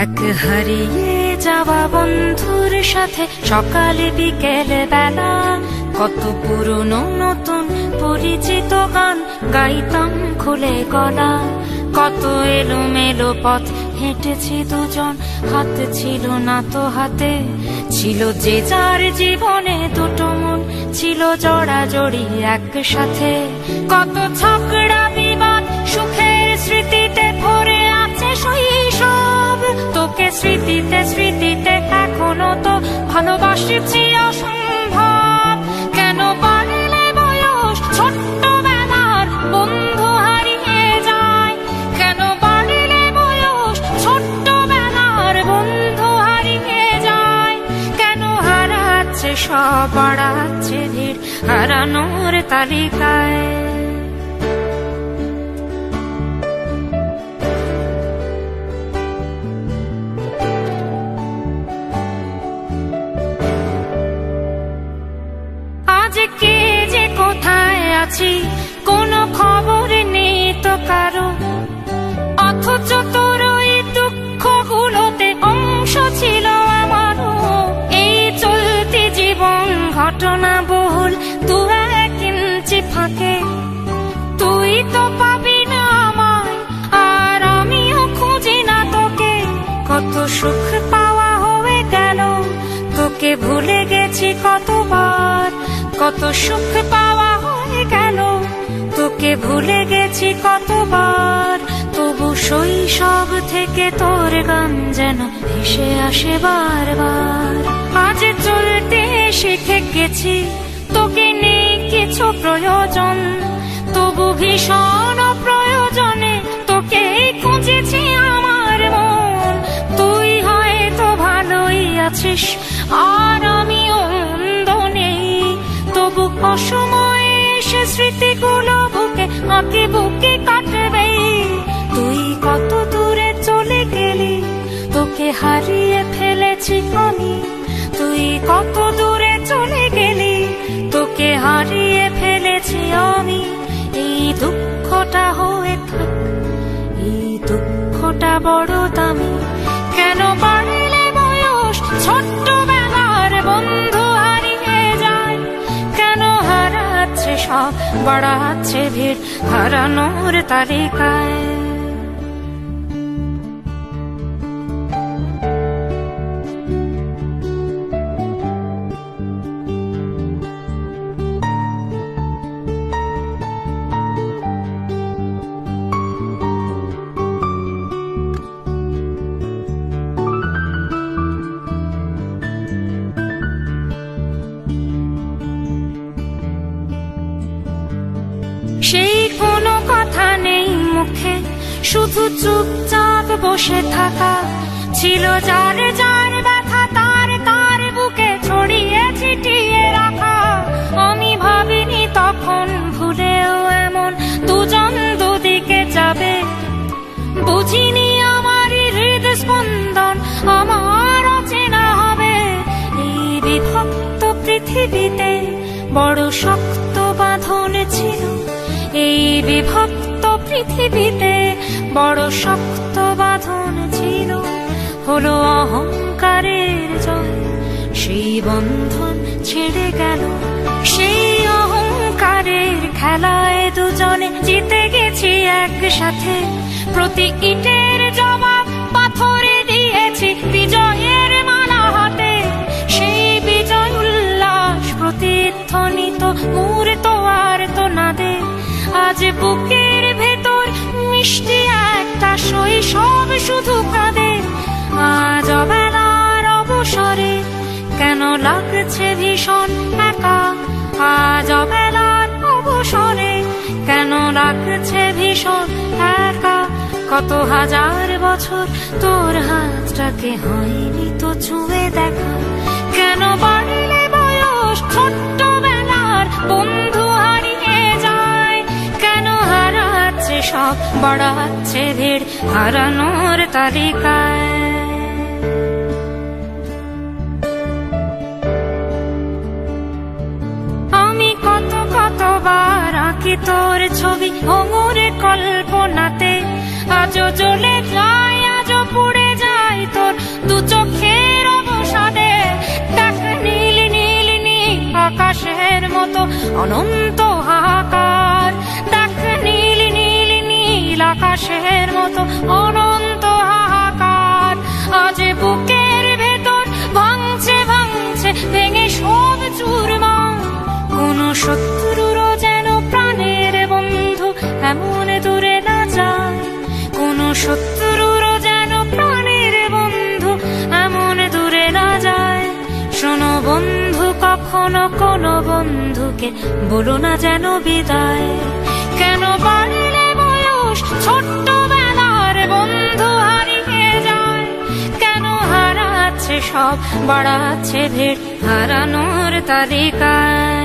এক হারিয়ে যাওয়া বন্ধুর সাথে সকালে বিকেলে বেলা কত পুরনো নতুন পরিচিত গান গাইতাম খুলে গলা। কত এলোমেলো পথ হেঁটেছি দুজন, হাত ছিল না তো হাতে, ছিল যে যার জীবনে দুটো মন, ছিল জড়াজড়ি একসাথে। কত ঝগড়া বিবাদ সুখের স্মৃতিতে ভরে আছে শৈশব, তোকে স্মৃতিতে স্মৃতিতে এখনো তো ভালোবাসছি অসম্ভব। কেন বাড়লে বয়স ছোট্টবেলার বন্ধু হারিয়ে যায়, কেন বাড়লে বয়স ছোট্টবেলার বন্ধু হারিয়ে যায়, কেন হারাচ্ছে সব বাড়াচ্ছে ভিড় হারানোর তালিকায়। আজ কে যে কোথায় আছি কোনো খবর নেই তো কারো, অথচ তোর ওই দুঃখগুলোতে অংশ ছিল আমারও। এই চলতি জীবন ঘটনা বহুল দু এক ইঞ্চি ফাঁকে, তুই তো পাবি না আমায় আর আমিও খুঁজি না তোকে। কত সুখ পাওয়া হয়ে গেল, তোকে ভুলে গেছি কতবার। কত সুখ পাওয়া হয়ে গেল, তোকে ভুলে গেছি কতবার। তবু শৈশব থেকে তোর গান যেন ভেসে আসে বারবার। আজ চলতে শিখে গেছি, তোকে নেই কিছু প্রয়োজন, তবু ভীষণ প্রয়োজনে তোকে খুঁজেছি আমার মন। তুই হয়তো ভালোই আছিস আর আমিও মন্দ নেই, তবু অসময়ে এসে স্মৃতিগুলো বুকে আঁকে বুকে কাটবে। তুই কত দূরে চলে গেলি, তোকে হারিয়ে ফেলেছি আমি। তুই কত দূরে চলে গেলি, তোকে হারিয়ে ফেলেছি আমি। এই দুঃখটা হয়ে থাক, এই দুঃখটা বড় দামি। কেন বাড়লে বয়স ছোট্টবেলার বন্ধু হারিয়ে যায়, কেন হারাচ্ছে সব বাড়াচ্ছে ভিড় হারানোর তালিকায়। সেই কোনো কথা নেই মুখে, শুধু চুপচাপ বসে থাকা। ছিল যার যার ব্যথা তার তার বুকে ছড়িয়ে ছিটিয়ে রাখা। আমি ভাবিনি তখন ভুলেও এমন দুজন দুদিকে যাবে, বুঝিনি আমারই হৃদস্পন্দন আমার অচেনা হবে। এই বিভক্ত পৃথিবীতে বড় শক্ত বাঁধন ছিল, এই বিভক্ত পৃথিবীতে বড় শক্ত বাঁধন ছিল। হলো অহংকারের জয়, সেই বন্ধন ছেড়ে গেল। সেই অহংকারের খেলায় দুজনে জিতে গেছি একসাথে। প্রতি ইটের জবাব পাথরে দিয়েছি বিজয়ের মালা হাতে। সেই বিজয় উল্লাস প্রতিধ্বনিত মুহূর্ত আর তো না দে। আজ বুকের ভেতর মিষ্টি একটা শৈশব শুধু কাঁদে। আজ অবেলার অবসরে কেন লাগছে ভীষণ একা, আজ অবেলার অবসরে কেন লাগছে ভীষণ একা। কত হাজার বছর তোর হাতটাকে হয়নি তো ছুঁয়ে দেখা। কেন বাড়লে বয়স ছোট্টবেলার বন্ধু হারিয়ে যায়, কেন হারাচ্ছে সব বাড়াচ্ছে ভিড় হারানোর তালিকায়। আমি কতবার আঁকি তোর ছবি ভঙ্গুরে কল্পনাতে, আজও জ্বলে যায় আজও পুড়ে যায় মতো অনন্ত হাহাকার। দেখ নীল নীল নীল আকাশের মতো অনন্ত হাহাকার। আজ বুকের ভেতর ভাঙছে ভাঙছে ভেঙে সব চুরমার। কোন শত্রুরও যেন প্রাণের বন্ধু এমন দূরে না যায়। কোন শত্রুরও যেন প্রাণের বন্ধু এমন দূরে না যায়। শোনো বন্ধু, কখনো কোনো বন্ধুকে বলো না যেন বিদায়। কেন বাড়লে বয়স ছোট্টবেলার বন্ধু হারিয়ে যায়। কেন হারাচ্ছে সব, বাড়াচ্ছে ভিড় হারানোর তালিকায়।